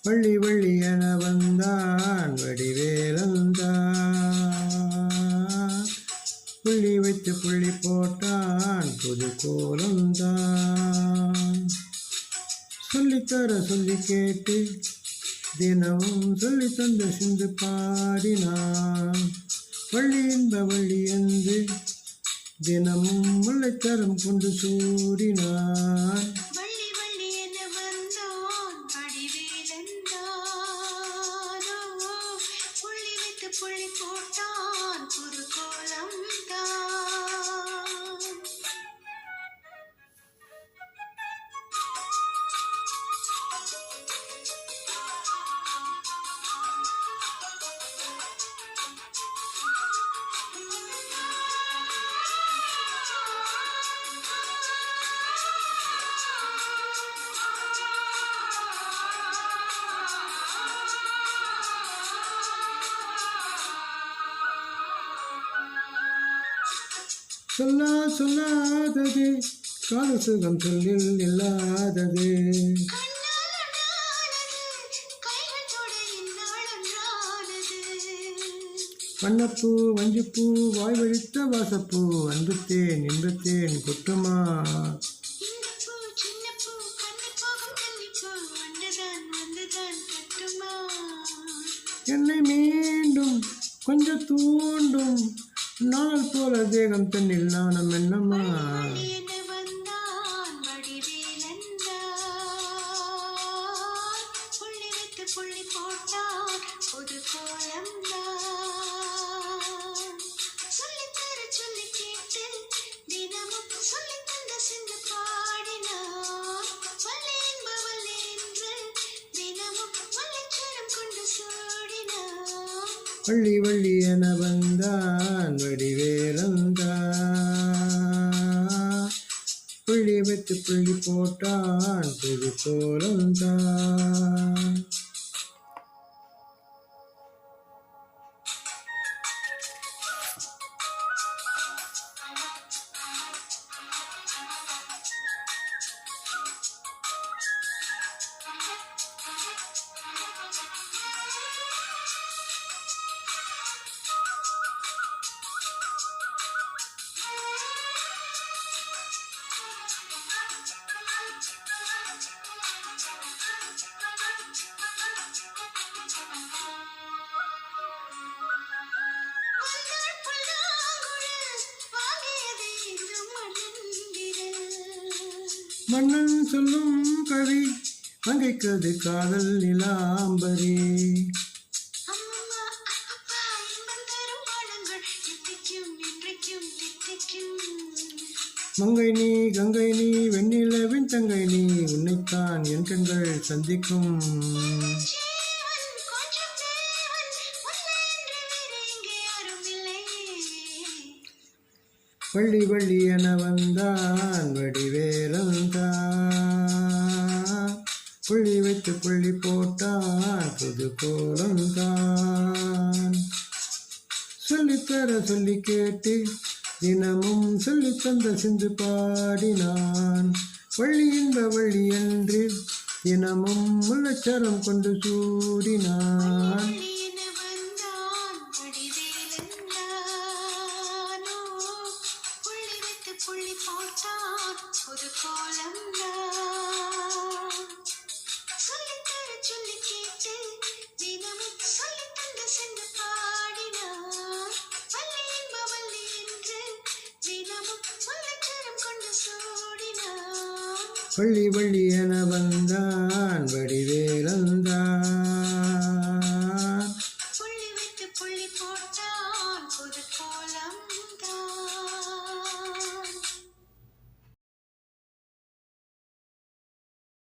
வள்ளி வள்ளி என வந்தான் வடிவேலந்தான். புள்ளி வைத்து புள்ளி போட்டான் புது கோலந்தான். சொல்லித்தர சொல்லி கேட்டு தினமும் சொல்லி தந்த சிந்து பாடினான். வள்ளி இன்ப வள்ளி என்று தினமும் முல்லைத்தரம் கொண்டு சூடினான். புள்ளி போட்டான் புது கோலம் தான். சொல்லாதது கால சுகம் சொல்லில் இல்லாதது. வண்ணப்பூ வஞ்சிப்பூ வாய் வழித்த வாசப்பூ அன்புத்தேன் இன்பத்தேன் கொட்டுமா. என்னை மீண்டும் கொஞ்சம் தூண்டும் நாள் போல தேகம் தன்னில் நாணம் என்னம்மா. புள்ளி போட்டான் புது கோலம் சொல்லித்தர சொல்லி கேட்டு தினமும் சொல்லி தந்த சிந்து பாடினார். வள்ளி என்ப வள்ளி என்று தினமும் வள்ளிச்சரம் கொண்டு சூடினார். வள்ளி வள்ளி என வந்தான் வடிவேலந்தான். புள்ளி வைத்து புள்ளி போட்டான் புது கோலந்தான். மன்னன் சொல்லும் கவி மங்கைக்கது காதல் நிலாம்பரி. மங்கை நீ கங்கை நீ வெண்ணிலவின் தங்கை நீ உன்னைத்தான் என் கண்கள் சந்திக்கும். வள்ளி வள்ளி என வந்தான் வடிவேலந்தான். புள்ளி வைத்து புள்ளி போட்டான் புது கோலந்தான். சொல்லித்தர சொல்லி கேட்டு தினமும் சொல்லி தந்த சிந்து பாடினான். வள்ளி என்ப வள்ளி என்று தினமும் முல்லைச்சரம் கொண்டு சூடினான். புள்ளி போட்டான் புது கோலம் சொல்லித்தர சொல்லி கேட்டு தினமும் சொல்லி தந்த சென்று பாடினார். வள்ளி என்ப வள்ளி என்று தினமும் முல்லைச்சரம் கொண்டு சூடினார். வள்ளி வள்ளி என வந்தான்